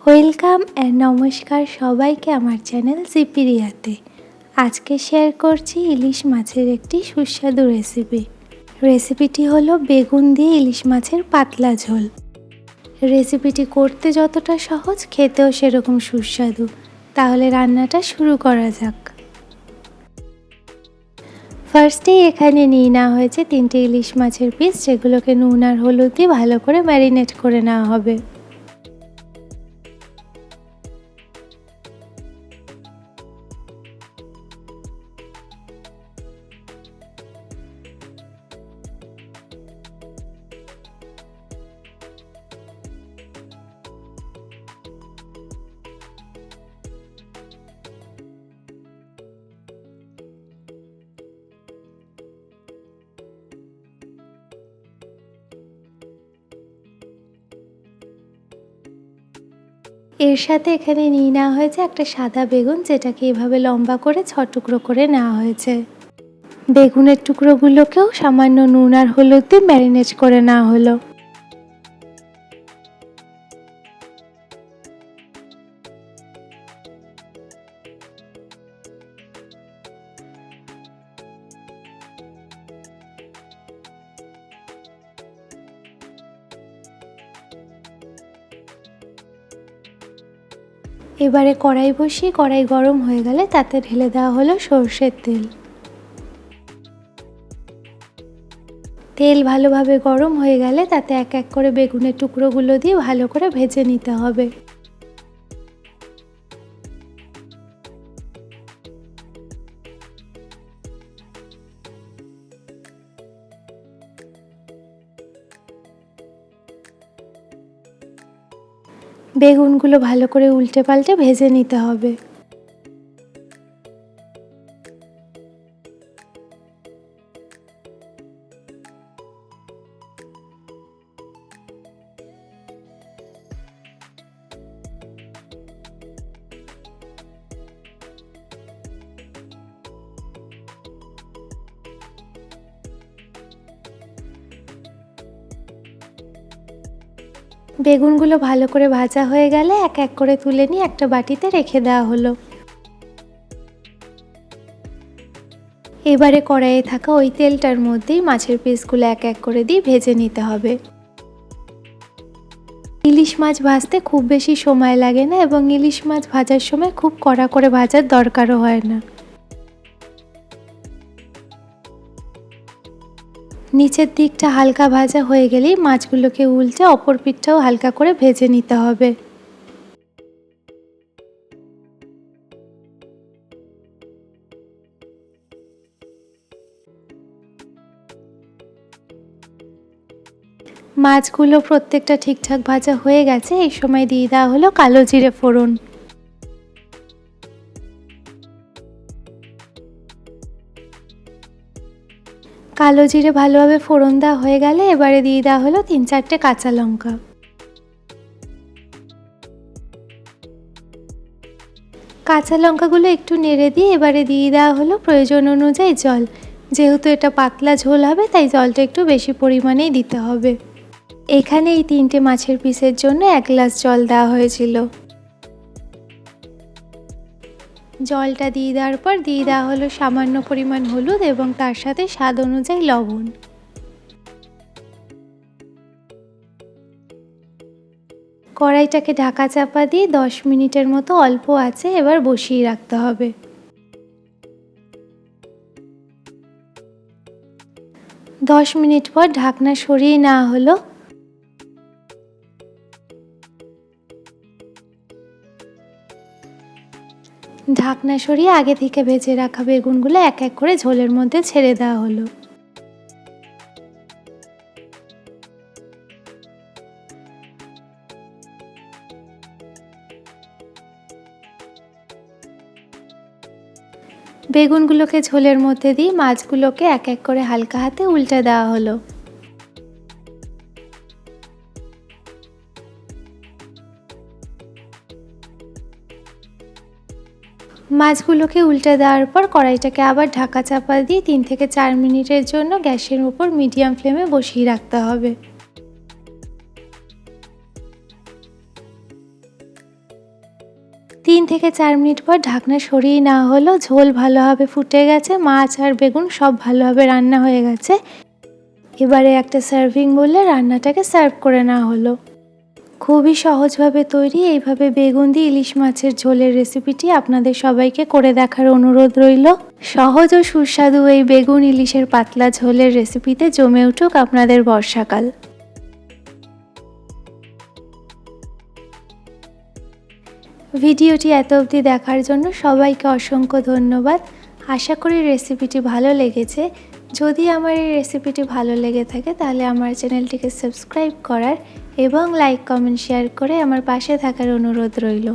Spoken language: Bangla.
ওয়েলকাম অ্যান্ড নমস্কার সবাইকে আমার চ্যানেল জিপিরিয়াতে। আজকে শেয়ার করছি ইলিশ মাছের একটি সুস্বাদু রেসিপিটি হলো বেগুন দিয়ে ইলিশ মাছের পাতলা ঝোল। রেসিপিটি করতে যতটা সহজ, খেতেও সেরকম সুস্বাদু। তাহলে রান্নাটা শুরু করা যাক। ফার্স্টেই এখানে নিয়ে নেওয়া হয়েছে 3টে ইলিশ মাছের পিস, যেগুলোকে নুন আর হলুদ দিয়ে ভালো করে ম্যারিনেট করে নেওয়া হবে। এর সাথে এখানে নিয়ে নেওয়া হয়েছে একটা সাদা বেগুন, যেটাকে এভাবে লম্বা করে 6 টুকরো করে নেওয়া হয়েছে। বেগুনের টুকরোগুলোকেও সামান্য নুন আর হলুদ দিয়ে ম্যারিনেট করে নেওয়া হলো। এবারে কড়াই বসিয়ে কড়াই গরম হয়ে গেলে তাতে ঢেলে দেওয়া হলো সরষের তেল। তেল ভালোভাবে গরম হয়ে গেলে তাতে এক এক করে বেগুনের টুকরোগুলো দিয়ে ভালো করে ভেজে নিতে হবে। বেগুনগুলো ভালো করে উল্টে পাল্টে ভেজে নিতে হবে। বেগুনগুলো ভালো করে ভাজা হয়ে গেলে এক এক করে তুলে নিয়ে একটা বাটিতে রেখে দেওয়া হলো। এবারে কড়াইয়ে থাকা ওই তেলটার মধ্যেই মাছের পিসগুলো এক এক করে দিয়ে ভেজে নিতে হবে। ইলিশ মাছ ভাজতে খুব বেশি সময় লাগে না এবং ইলিশ মাছ ভাজার সময় খুব কড়া করে ভাজার দরকারও হয় না। নিচের দিকটা হালকা ভাজা হয়ে গেলেই মাছগুলোকে উল্টে অপর পিঠটাও হালকা করে ভেজে নিতে হবে। মাছগুলো প্রত্যেকটা ঠিকঠাক ভাজা হয়ে গেছে। এই সময় দিয়ে দেওয়া হলো কালো জিরে ফোড়ন। কালো জিরে ভালোভাবে ফোড়ন দেওয়া হয়ে গেলে এবারে দিয়ে দেওয়া হলো 3-4টে কাঁচা লঙ্কা। কাঁচা লঙ্কাগুলো একটু নেড়ে দিয়ে এবারে দিয়ে দেওয়া হলো প্রয়োজন অনুযায়ী জল। যেহেতু এটা পাতলা ঝোল হবে, তাই জলটা একটু বেশি পরিমাণেই দিতে হবে। এখানে এই 3টে মাছের পিসের জন্য 1 গ্লাস জল দেওয়া হয়েছিল। জলটা দিয়ে দেওয়ার পর দিয়ে দেওয়া হলো সামান্য পরিমাণ হলুদ এবং তার সাথে স্বাদ অনুযায়ী লবণ। কড়াইটাকে ঢাকা চাপা দিয়ে 10 মিনিটের মতো অল্প আঁচে এবার বসিয়ে রাখতে হবে। 10 মিনিট পর ঢাকনা সরিয়ে নেওয়া হলো। ঢাকনা সরিয়ে আগে থেকে ভেজে রাখা বেগুনগুলো এক এক করে ঝোলের মধ্যে ছেড়ে দেওয়া হলো। বেগুনগুলোকে ঝোলের মধ্যে দিয়ে মাছগুলোকে এক এক করে হালকা হাতে উল্টে দেওয়া হলো। মাছগুলোকে উল্টে দেওয়ার পর কড়াইটাকে আবার ঢাকা চাপা দিয়ে 3 থেকে 4 মিনিটের জন্য গ্যাসের উপর মিডিয়াম ফ্লেমে বসিয়ে রাখতে হবে। 3 থেকে 4 মিনিট পর ঢাকনা সরিয়ে নেওয়া হলো। ঝোল ভালোভাবে ফুটে গেছে, মাছ আর বেগুন সব ভালোভাবে রান্না হয়ে গেছে। এবারে একটা সার্ভিং বোলে রান্নাটাকে সার্ভ করে নেওয়া হলো। খুবই সহজভাবে তৈরি এইভাবে বেগুন দিয়ে ইলিশ মাছের ঝোলের রেসিপিটি আপনাদের সবাইকে করে দেখার অনুরোধ রইল। সহজ ও সুস্বাদু এই বেগুন ইলিশের পাতলা ঝোলের রেসিপিতে জমে উঠুক আপনাদের বর্ষাকাল। ভিডিওটি এত অবধি দেখার জন্য সবাইকে অসংখ্য ধন্যবাদ। আশা করি রেসিপিটি ভালো লেগেছে। যদি আমার এই রেসিপিটি ভালো লেগে থাকে তাহলে আমার চ্যানেলটিকে সাবস্ক্রাইব করার এবং লাইক, কমেন্ট, শেয়ার করে আমার পাশে থাকার অনুরোধ রইল।